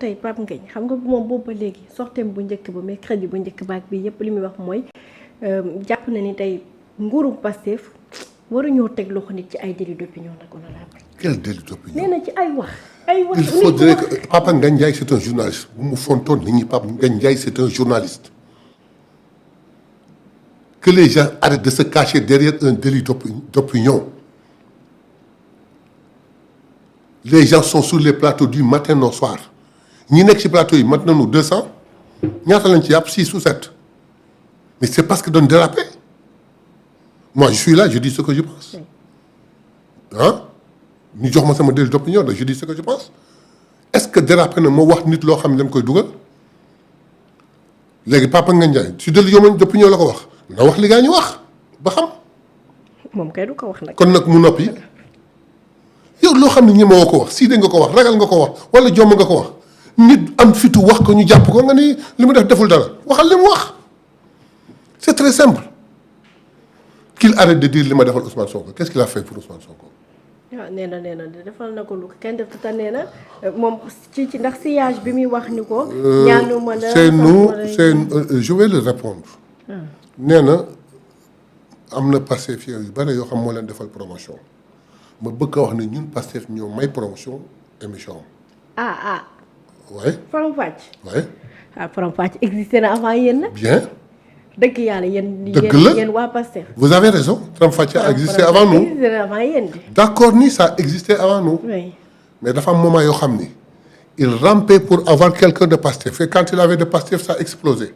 tey Pape Ngagne xam nga moom boobu ba léegi sorteem bu njëkk ba mercredi bu njëkk baak bi yëpp li muy wax mooy jàpp na ni tey nguuru Pastef waruñoo teg loxo nit ci ay délit d'opinion nag honorable. Quel délit d'opinion? nee na ci ay wax. Il faudrait que Pape Ngagne Ndiaye c'est un journaliste bu mu fontoon nit ñi Pape Ngagne Ndiaye c'est un journaliste. Que les gens arrêtent de se cacher derrière un délit d'opinion. Les gens sont sur les plateaux du matin au soir ñi nekk ci plateau yi mat nañu 200 ñaata lañ ci yàpp 6 ou 7 mais c'est parce que doon déraper. Moi je suis là je dis ce que je pense ah ñu jox ma sama délit d'opinion je dis ce que je pense. Est-ce que déraper na ma wax nit loo xam ne dañ koy dugal léegi Pape Ngagne Ndiaye si délit d'opinion la ko wax na wax li gaa ñu wax ba xam. moom kay du ko wax nag. kon nag mu noppi yow loo xam ne ñi moo ko wax sii de nga ko wax ragal nga ko wax wala jomm nga ko wax nit am fitu wax ko ñu jàpp ko nga ni li mu def deful dara waxal li mu wax c'est très simple. Qu'il arrête de dire li ma defal Ousmane Sonko qu'est-ce qu'il a fait pour Ousmane Sonko. waaw nee na defal na ko lu ko kenn def te nee na moom ci ndax sillage bi muy wax ni ko. ñaanuma la je vais le répondre. nee na am na Pastef yu bëri yoo xam moo leen defal promotion ma bëgg a wax ne ñun Pastef ñoo may promotion émission am. ouais. Faram-Facce. ouais. Faram-Facce existé na avant yéen nag. bien. dëgg yàlla yéen waa Pastef. vous avez raison Faram-Facce a existé avant nous. existé na avant yéen di. d'accord ni ça existait avant nous. oui. mais dafa am moment yoo xam ni il rampait pour avoir quelqu'un de Pastef et quand il avait de Pastef ça a explosé.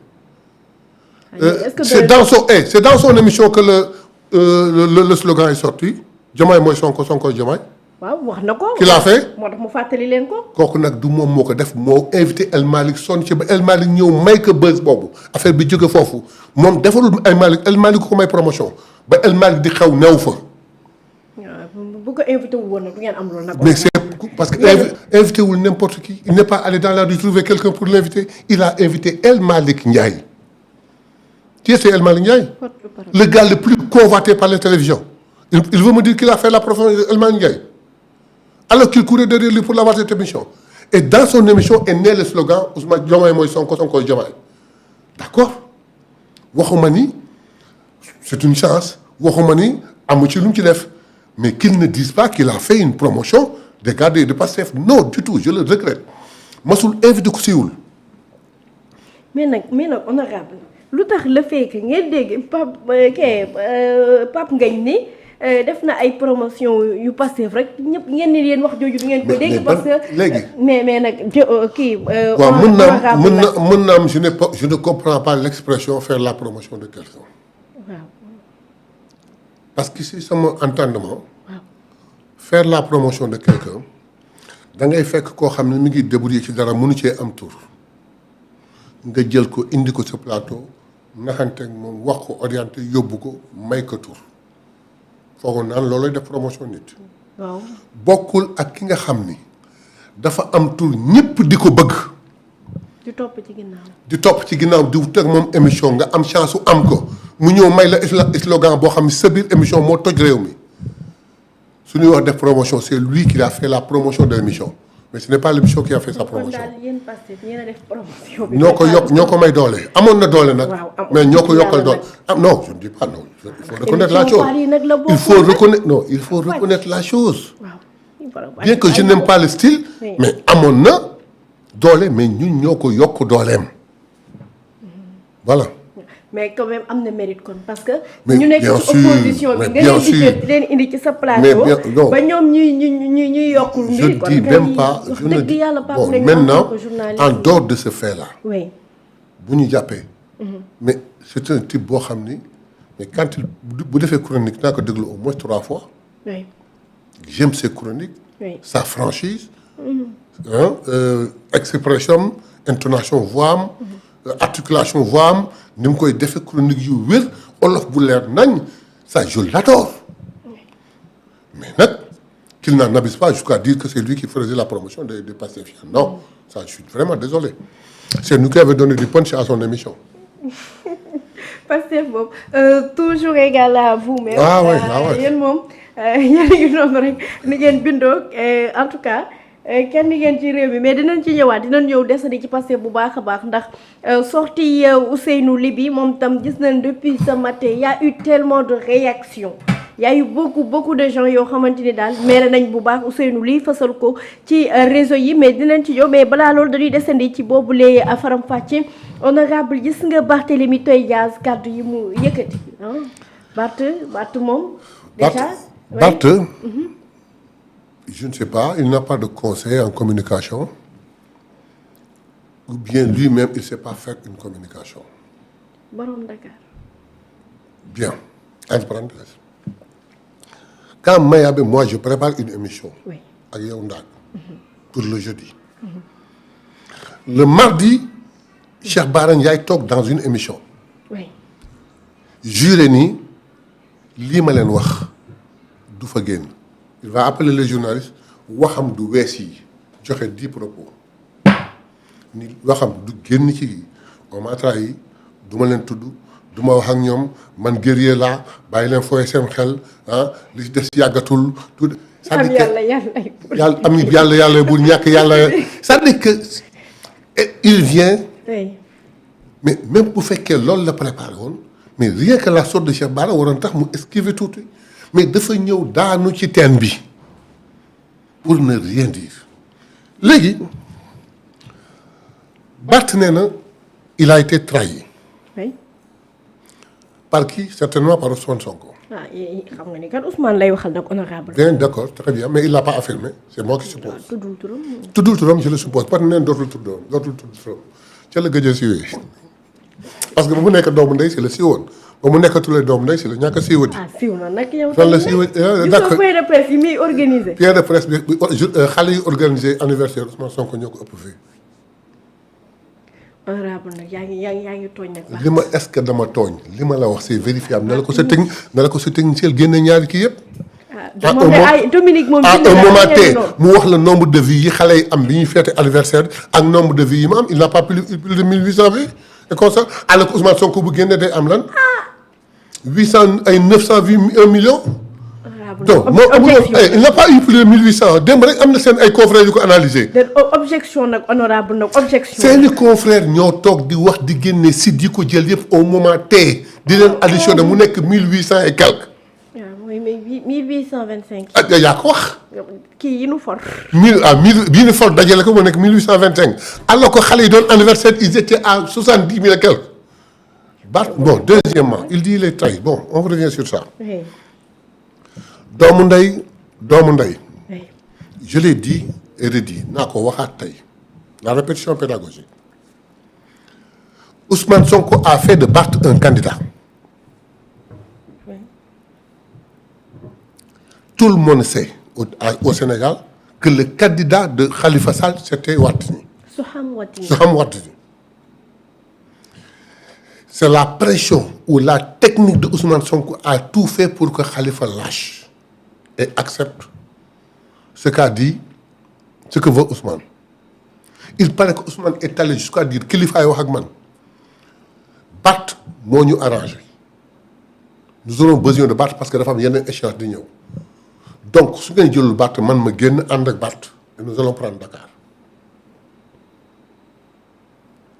C'est dans son émission que le slogan est sorti Diomaye mooy Sonko Sonko Diomaye. waaw wax na ko. ki l'a fait. moo tax mu fàttali leen ko. kooku nag du moom moo ko def moo invité El Malick sonn ci ba El Malick ñëw may ko buzz boobu affaire bi jóge foofu moom defalul El Malick ko may promotion ba El Malick di xew new fa. bu ko invité wu woon nag du ngeen am loolu nag. mais c'est parce que invité wul n'importe qui il n'est pas allé dans la rue trouver quelqu'un pour l'inviter il a invité El Malick Ndiaye. Qui est El Malick Ndiaye? Le gars le plus convoité par les télévisions. Il veut me dire qu'il a fait la promotion de El Malick Ndiaye alors qu'il courait derrière lui pour l'avoir cette émission. Et dans son émission est né le slogan Ousmane Diomaye mooy Sonko Sonko Diomaye. D'accord waxuma ni c'est une chance waxuma ni amu ci lu mu ci def mais qu'ils ne disent pas qu'il a fait une promotion des gars de Pastef non du tout je le regrette masul invité ku siiwul. mais nag honorable lu tax le fait que ngeen dégg Pape Ngagne ni def na ay promotion yu Pastef rek ñëpp ngeen ni yéen wax jooju du ngeen ko dégg. parce que léegi mais nag kii. waaw mën naa am je ne comprends pas l'expression faire la promotion de quelqu'un. waaw. parce que si sama entendement. waaw. Faire la promotion de quelqu'un da ngay fekk koo xam ne mi ngi débrouiller ci dara mënu cee am tur nga jël ko indi ko sa plateau naxanteeg moom wax ko orienté yóbbu ko may ko tur. foogoon naan loolooy def promotion nit. waaw bokkul ak ki nga xam ni dafa am tur ñëpp di ko bëgg. di topp ci ginnaaw. di topp ci ginnaaw di teg moom émission nga am chance su am ko mu ñëw may la slogan boo xam ni sa biir émission moo toj réew mi su ñuy wax def promotion c'est lui qui a fait la promotion de l'émission mais ce n'est pas l'émission qui a fait sa promotion. kon daal yéen Pastef yéen a def promotion bi. ñoo ko may doole amoon na doole nag. mais ñoo ko yokkal doole non je ne dis pas non. il faut reconnaître la chose il faut reconnaître la chose. bien que je n'aime pas le style. mais amoon na doole mais ñun ñoo ko yokk dooleem voilà. mais quand même am na mérite kon parce que. mais ñu nekk ci opposition bi nga leen indi ci sa plateau. ba ñoom ñuy yokkul mbir. je dis même pas je ne dis bon maintenant en dehors de ce fait là. oui. bu ñu jàppee. mais c'est un type boo xam ni mais quand il bu defee chronique naa ko déglu au moins 3 fois. oui. J'aime ses chroniques. oui. Sa franchise. Expression intonation voix am. Articulation voix am ni mu koy defee chronique yu wér olof bu leer nañ ça je l'adore mais nag qu'il n'en abuse pas jusqu'à dire que c'est lui qui faisait la promotion des Pastefiens non ça je suis vraiment désolé c'est nous qui avons donné du punch à son émission. Pastef boobu toujours égal à vous-même. ouais. yéen moom yéen a ngi noonu rek ni ngeen bindoo en tout cas kenn ngeen ci réew mi mais dinañ ci ñëwaat dinañ ñëw desandi ci passé bu baax a baax ndax sortie Ousseynou Ly bi moom tam gis nañ depuis ce matin y a eu tellement de réactions y a eu beaucoup de gens yoo xamante ni daal mere nañ bu baax Ousseynou Ly fësal ko ci réseau yi mais dinañ ci ñëw mais balaa loolu dañuy desandi ci boobulee faram fàcce honorable gis nga Barthélémy Toye Dias kàddu yi mu yëkkati Barth moom déjà Barth je ne sais pas il n'a pas de conseil en communication ou bien lui-même il ne sait pas faire une communication. Borom Dakar. Bien entre parenthèses quand Mayabé moi je prépare une émission. Oui. ak yow Ndak. pour le jeudi. Le mardi Cheikh Bara Ndiaye toog dans une émission. Oui. juré ni lii ma leen wax du fa génn. il va appeler les journalistes waxam du wees yi joxe 10 propos ni waxam du génn ci on m'a trahi du ma leen tudd du ma wax ak ñoom man guerrier laa bàyyi leen fooy seen xel li ci des yàggatul tout c'est-à-dire que yàlla am yàlla bu ñàkk yàlla c'est-à-dire que il vient oui. mais même bu fekkee loolu la préparé woon mais rien que la sorte de Cheikh Bara waroon tax mu esquiver tuuti mais dafa ñëw daanu ci teen bi pour ne rien dire léegi Barth nee na il a été trahi. Oui. Par qui? Certainement par Ousmane Sonko. xam nga ni kan Ousmane lay waxal nag honorable. Bien d'accord très bien mais il l'a pas affirmé c'est moi qui suppose. tuddul turam. tuddul turam je le suppose parce que neen dootul tudd turam ca la gëj a siiwee parce que ba mu nekk doomu ndey si la siiwoon ba mu nekkatulee doomu ndey si la ñàkk a siiwati. siiw na nag yow. fan la siiwee d'accord point de presse yi muy organisé. pierre de presse bi xale yu organisé anniversaire Ousmane Sonko ñoo ko ëpp fii. honorable nag yaa ngi tooñ nag. li ma est-ce que dama tooñ li ma la wax c'est vérifiable na la ko sa technicien génne ñaari kii yëpp. Dominique moom à un moment T mu wax la nombre de vies yi xale yi am bi ñuy fêté anniversaire ak nombre de vies yi mu am il n'a pas plus de 1800 vies et comme ça alors que Ousmane Sonko bu génne day am lan 800 ay 900 vies 1 million. donc il n'a pas eu plus de 1800 démb rek am na seen ay confrères yu ko analysé. objection nag honorable nag objection. seeni confrères ñoo toog di wax di génne site yi ko jël yëpp au moment T di leen additionné mu nekk 1800 et quelque. mooy 1825. ah yaa ko wax. kii yi nu for. 1000 bii nu for dajale ko mu nekk 1825 alors que xale yi doon anniversaire ils étaient à 70 000 et quelque. Bon deuxièmement il dit les trahi bon on revient sur ça. Oui. doomu ndey. Oui. je l'ai dit et redit naa ko waxaat tey la répétition pédagogique Ousmane Sonko a fait de Barth un candidat. Oui. Tout le monde sait au Sénégal que le candidat de Khalifa Sall c'était Wardini. Soham Wardini. C'est la pression ou la technique de Ousmane Sonko a tout fait pour que Khalifa lâche et accepte ce qu'a dit, ce que veut Ousmane. Il paraît que Ousmane est allé jusqu'à dire Khalifa wax ak man Barth moo ñu arrangé nous aurons besoin de Barth parce que dafa am yeneen échéance di ñëw donc su ngeen jëlul Barth man ma génn ànd ak Barth et nous allons prendre Dakar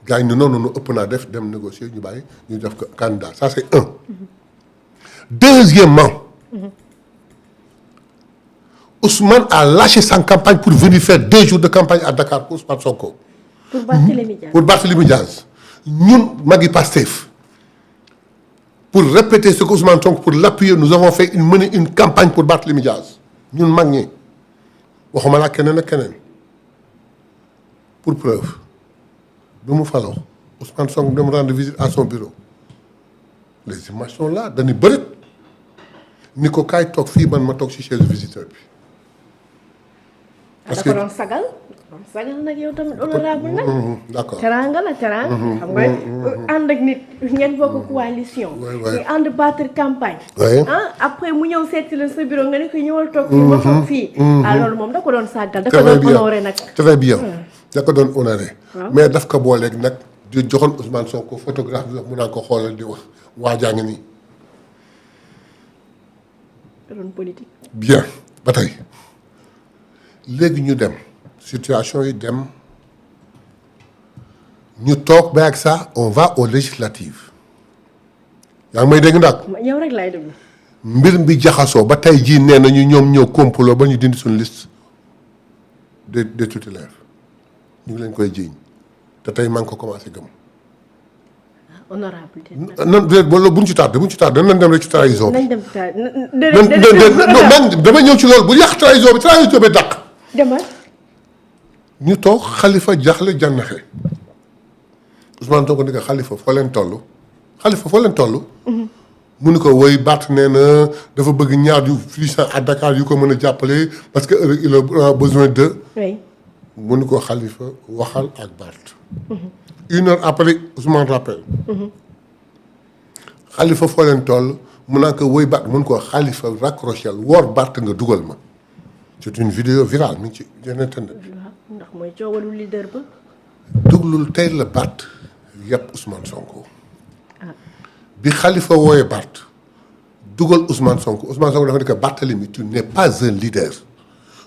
gars yi ne non ëpp naa def dem négocier ñu bàyyi ñu def ko candidat ça c'est un. Deuxièmement. Ousmane a lâché sa campagne pour venir faire 2 jours de campagne à Dakar pour Ousmane Sonko. Pour Barthélémy Dias. Ñun magi Pastef pour répéter ce que Ousmane Sonko pour l'appuyer nous avons fait mené une campagne pour Barthélémy Dias ñun mag ñi waxuma la keneen ak keneen pour preuve bi mu faloo Ousmane Sonko dem rendre visite à son bureau les images sont là dañuy bërit ni ko kaay toog fii man ma toog ci chaise visiteur bi. parce que doon sagal nag yow tamit honorable nag. d'accord teraanga la teraanga. xam nga ànd ak nit ngeen bokk coalition. ñu ànd battre campagne. après mu ñëw seeti la sa bureau nga ne ko ñëwal toog fii ba toog fii. loolu moom da ko doon sàggal da ko doon honoré nag. très bien da ko doon honoré. mais daf ko booleeg nag di joxoon Ousmane Sonko photographe bi wax mu naan ko xoolal di wax waajaa ngi nii. da doon politique. bien ba tey léegi ñu dem situation yi dem ñu toog ba ak ça on va aux législatives yaa ngi may dégg ndax. yow rek laay déglu. mbir bi jaxasoo ba tey jii nee nañu ñoom ñoo complot ba ñu dindi suñu liste des tutélaires ñu ngi leen koy jiiñ te tey maa ngi ko commencé gëm. honorable nan déedéet bu ñu ci tardé nañ dem rek ci trahison bi. nañ dem non dama ñëw ci loolu bu yàq trahison bi dàq. demal. ñu toog Khalifa jaxle jànnaxe Ousmane Sonko ni ko Khalifa foo leen toll. mu ni ko woy Barth nee na dafa bëgg ñaar yu puissant à Dakar yu ko mën a jàppale parce que il a besoin de. oui. mu ni ko Khalifa waxal ak Barth. une heure après Ousmane rappelle. Khalifa foo leen toll mu naan ko woy Barth mun ko Khalifa raccrochel woor Barth nga dugal ma. c'est une vidéo virale mi ngi ci internet. ndax mooy coowalu leader ba. duglul tey la Barth yàpp Ousmane Sonko. bi Khalifa wooyee Barth dugal Ousmane Sonko dafa ne que Barthélémy tu n'es pas un leader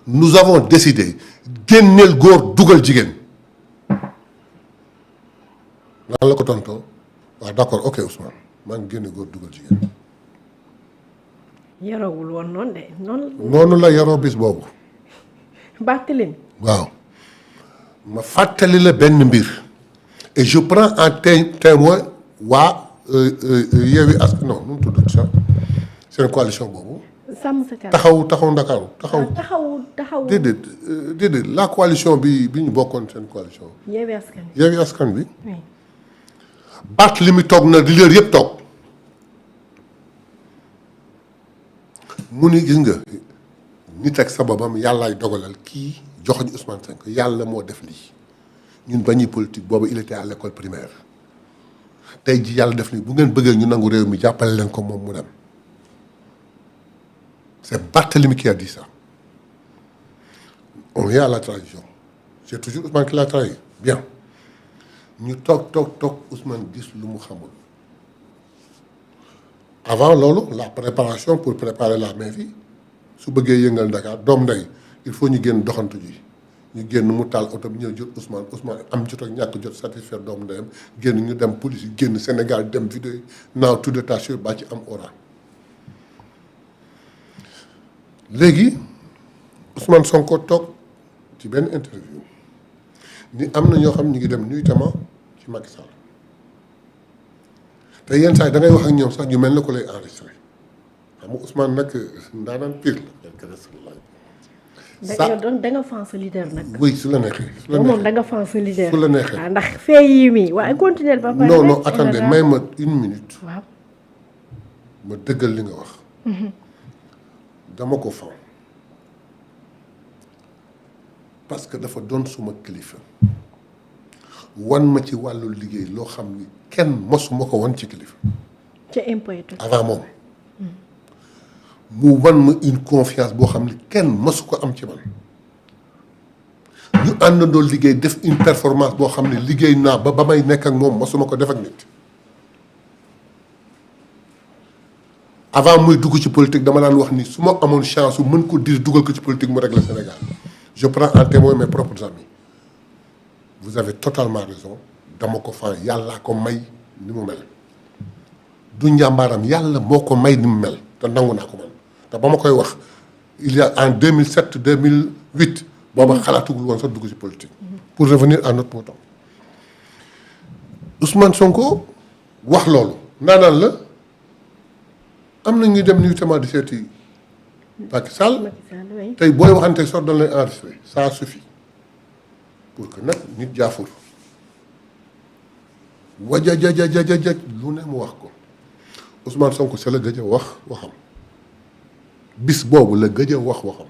nous avons décidé génneel góor dugal jigéen lan la ko tontoo waaw d'accord ok Ousmane maa ngi génne góor dugal jigéen. yarawul woon noonu de noonu la yaroo bis boobu. Barthélémy. waaw ma fàttali la benn mbir et je prends en témoin waa. Yewwi Askan non nu mu tudd sax seen coalition boobu. sàmm sa kàddu taxaw Ndakaaru taxaw. déedéet la coalition bi ñu bokkoon seen coalition. Yewwi Askan bi. oui. Barthélémy toog na leader yëpp toog mu ni gis nga nit ak sababam yàllaay dogalal kii joxoñ Ousmane Sonko yàlla moo def lii ñun ba ñuy politique boobu il était à l'école primaire. tey ji yàlla def ni bu ngeen bëggee ñu nangu réew mi jàppale leen ko moom mu dem c'est Barthélémy qui a dit ça on vient à la trahison c'est toujours Ousmane qui l'a trahi bien ñu toog Ousmane gis lu mu xamul avant loolu la préparation pour préparer la mairie su bëggee yëngal Dakar doom ndey il faut ñu génn doxantu ji ñu génn mu taal oto bi ñëw jot Ousmane am jot ak ñàkk jot satisfaire doomu ndeyam génn ñu dem police yi génn Sénégal dem vidéo naaw tout de tâche ba ci am ora léegi Ousmane Sonko toog ci benn interview ni am na ñoo xam ñu ngi dem nuy tama ci Macky Sall te yenn saa yi da ngay wax ak ñoom sax ñu mel na ko lay enregistré xam nga Ousmane nag ndaanaan pire la. da nga fan sa leader nag. oui su la neexee. moom da nga fan sa leader. su la neexee waaw ndax fee yii mi waaye continuer ba pare. non attendez may ma une minute. waaw. ma dëggal li nga wax. dama ko fan. parce que dafa doon suma kilifa. wan ma ci wàllu liggéey loo xam ni kenn mosuma ko wan ci kilifa. ca impôt avant moom. mu wan ma une confiance boo xam ne kenn mësu ko am ci man ñu àndandoo liggéey def une performance boo xam ne liggéey naa ba may nekk ak moom mësuma ko def ak nit. avant muy dugg ci politique dama daan wax ni su ma amoon chance su mën ko dir dugal ko ci politique mu régler Sénégal je prends en témoin mes propres amis vous avez totalement raison dama ko fan yàllaa ko may ni mu mel du njàmbaaram yàlla moo ko may ni mu mel te nangu naa ko man. te ba ma koy wax il y a en 2007 2008 booba xalaatugul woon sax dugg ci politique. pour revenir à notre mouton Ousmane Sonko wax loolu naanaan la am na ñuy dem nuyu tamit di seeti Macky Sall tey booy waxante sax dañ lay enregistré ça suffit pour que nag nit jaafur wajajajajajaj lu ne mu wax ko Ousmane Sonko c'est la gëj a wax waxam. bis boobu la gëj a wax waxam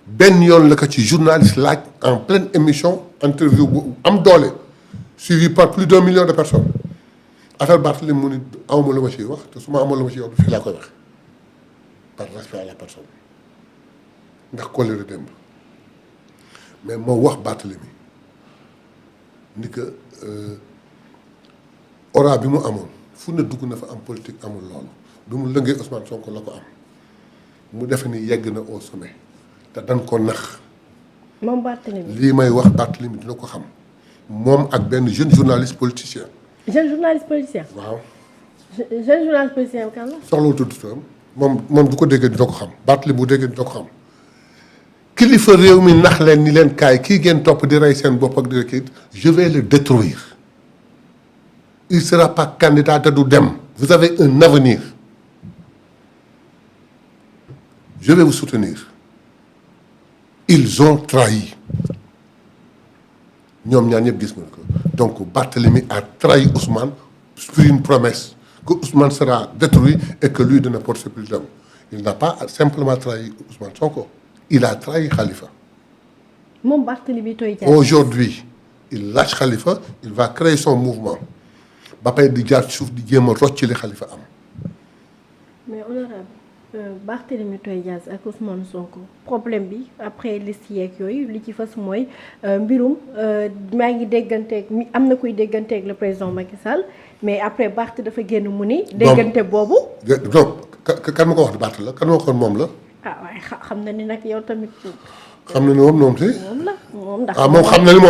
benn yoon la ko ci journaliste laaj en pleine émission interview bu am doole suivi par plus d'1 million de personnes affaire Barthélémy mu ni awma lu ma ciy wax te su ma amoon lu ma ciy wax du fii laa koy wax par respect à la personne ndax colère démb mais moo wax Barthélémy ni que aura bi mu amoon fu ne dugg na fa am politique amul loolu bi mu lëngee Ousmane Sonko la ko am mu defe ni yegg na au sommet te dañ ko nax moom Barthélémy. lii may wax Barthélémy dina ko xam moom ak benn jeune journaliste politicien. jeune journaliste politicien. waaw. jeune journaliste politicien kan la. soxlawul tudd turam moom du ko déggee dina ko xam Barthélémy bu déggee dina ko xam kilifa réew mi nax leen ni leen kaay kii ngeen topp di rey seen bopp ak di kii je vais le détruire il sera pas candidat te du dem. vous avez un avenir je vais vous soutenir ils ont trahi ñoom ñaar ñëpp gis nga ko donc Barthélémy a trahi Ousmane sur une promesse que Ousmane sera détruit et que lui dina porter plus d'hommes. Il n'a pas simplement trahi Ousmane Sonko, il a trahi Khalifa. moom Barthélémy Toye Dias. Aujourd'hui, il lâche Khalifa, il va créer son mouvement. ba pare di jaar ci suuf di jéem a rocc li Khalifa am. mais honorable Barthélémy Toye Dias ak Ousmane Sonko problème bi après liste yeeg yooyu li ci fas mooy mbirum maa ngi dégganteeg am na kuy dégganteeg le président Macky Sall mais après Barth dafa génn mu ni. déggante boobu. donc kan ma ko wax di Barth la kan ma ko waxoon moom la. ah waaye xam na ni nag yow tamit. xam na ni moom si. moom la moom ndax. moom xam na ni